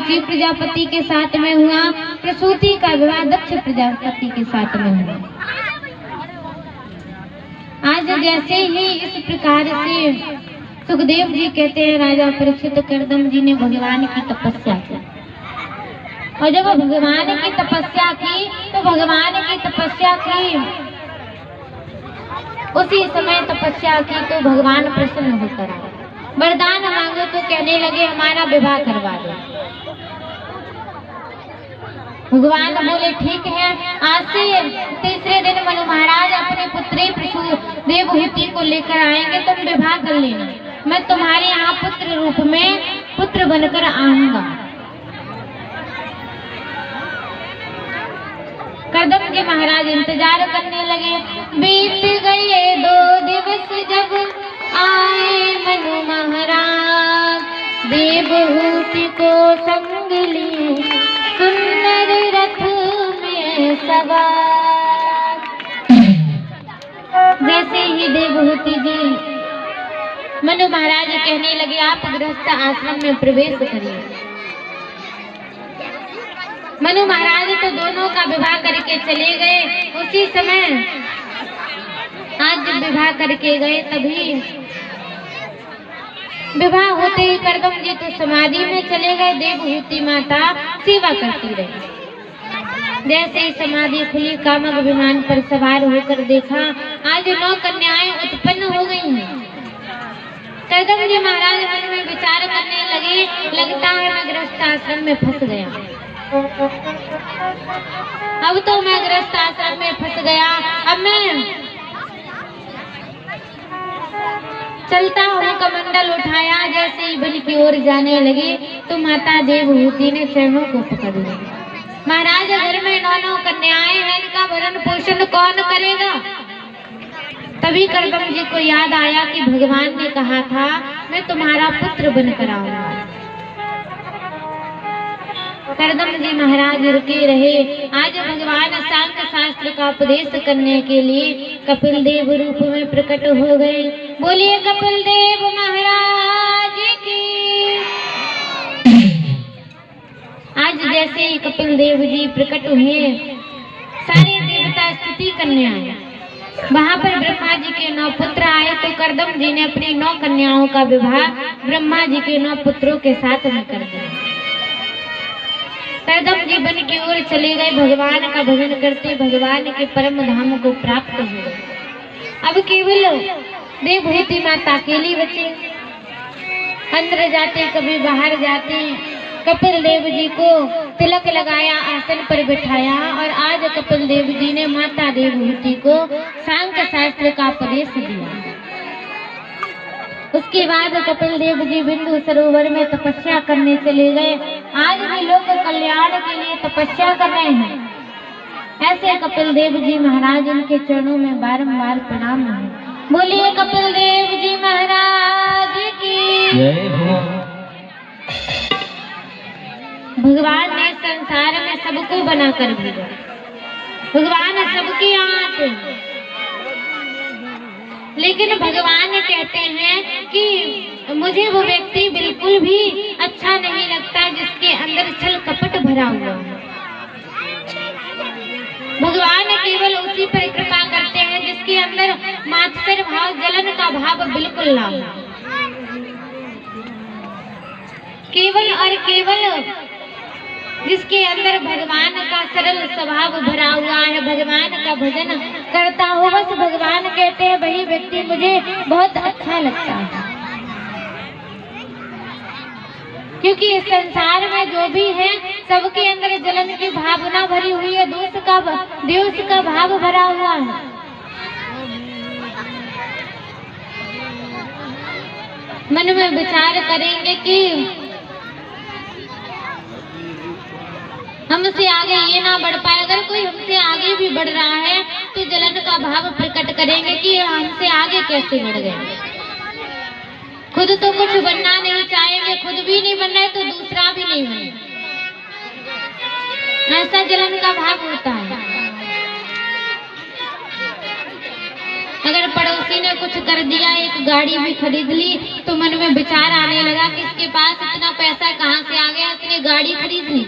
शिव प्रजापति के साथ में हुआ, प्रसूति का विवाह दक्ष प्रजापति के साथ में हुआ। आज जैसे ही इस प्रकार से सुखदेव जी कहते हैं राजा परीक्षित कर्दम जी ने भगवान की तपस्या की, और जब भगवान की तपस्या की तो भगवान की तपस्या की उसी समय तपस्या की तो भगवान प्रसन्न होकर आए। वरदान मांगो तो कहने लगे हमारा विवाह करवा दो। भगवान बोले ठीक है। आज से तीसरे दिन मनु महाराज अपने पुत्री देवहूति को लेकर आएंगे, तुम विवाह कर लेना, मैं तुम्हारे यहाँ पुत्र रूप में पुत्र बनकर आऊंगा। कर्दम जी महाराज इंतजार करने लगे। बीत गए 2 दिवस जब आए मनु महाराज, देवहूति को संग लिए सुंदर रथ में सवार। जैसे ही देवहूति जी मनु महाराज कहने लगे आप गृहस्थ आश्रम में प्रवेश करिए। मनु महाराज तो दोनों का विवाह करके चले गए। उसी समय आज जब विवाह करके गए तभी विवाह होते ही कर्दम जी तो समाधि में चले गए, देवहूति माता सेवा करती रही। जैसे ही समाधि खुली, कामक विमान पर सवार होकर देखा आज 9 कन्याएं उत्पन्न हो गई हैं। कर्दम जी महाराज मन में विचार करने लगे, लगता है मैं गृहस्थ आश्रम में फंस गया, अब तो मैं गृहस्थ आश्रम में फंस गया। अब मैं चलता हूँ। कमंडल उठाया, जैसे ही वन की ओर जाने लगे तो माता देवहूति ने चरणों को पकड़ लिया। महाराज घर में 9 कन्याएं हैं, इनका भरण पोषण कौन करेगा? तभी कर्दम जी को याद आया कि भगवान ने कहा था मैं तुम्हारा पुत्र बनकर आऊंगा। कर्दम जी महाराज रुके रहे। आज भगवान सांख्य शास्त्र का उपदेश करने के लिए कपिल देव रूप में प्रकट हो गए। बोलिए कपिल देव महाराज की। आज जैसे ही कपिल देव जी प्रकट हुए, सारे देवता स्तुति करने आए। वहां पर ब्रह्मा जी के 9 पुत्र आए तो कर्दम जी ने अपनी 9 कन्याओं का विवाह ब्रह्मा जी के 9 पुत्रों के साथ में कर दिया। कर्दम जी वन की ओर चले गए, भगवान का भजन करते भगवान के परम धाम को प्राप्त हुए। अब केवल देवहूति माता अकेली बचे, अंदर जाते कभी बाहर जाते। कपिल देव जी को तिलक लगाया, आसन पर बिठाया और आज कपिल देव जी ने माता देवहूति को सांख्य शास्त्र का उपदेश दिया। उसके बाद कपिल देव जी बिंदु सरोवर में तपस्या करने चले गए। आज भी लोग कल्याण के लिए तपस्या कर रहे हैं। ऐसे कपिल देव जी महाराज उनके चरणों में बारंबार प्रणाम है। बोलिए कपिल देव जी महाराज की जय हो। भगवान ने संसार में सबको बनाकर भेजा। भगवान सबके आते हैं, लेकिन भगवान कहते हैं कि मुझे वो व्यक्ति बिल्कुल भी अच्छा नहीं लगता जिसके अंदर छल कपट भरा हुआ है। भगवान केवल उसी पर कृपा करते हैं जिसके अंदर मात्सर्य भाव, जलन का भाव बिल्कुल ना हो। केवल और केवल जिसके अंदर भगवान का सरल स्वभाव भरा हुआ है, भगवान का भजन करता हो, बस भगवान कहते हैं वही व्यक्ति मुझे बहुत अच्छा लगता है। क्योंकि इस संसार में जो भी है सबके अंदर जलन की भावना भरी हुई है, द्वेष का भाव भरा हुआ है। मन में विचार करेंगे कि हमसे आगे ये ना बढ़ पाए। अगर कोई हमसे आगे भी बढ़ रहा है तो जलन का भाव प्रकट करेंगे कि हमसे आगे कैसे बढ़ गए। खुद तो कुछ बनना नहीं चाहेंगे, खुद भी नहीं बन रहे तो दूसरा भी नहीं बने, ऐसा जलन का भाव होता है। अगर पड़ोसी किसी ने कुछ कर दिया, एक गाड़ी भी खरीद ली, तो मन में विचार आने लगा कि इसके पास इतना पैसा कहाँ से आ गया, इसने गाड़ी खरीद ली।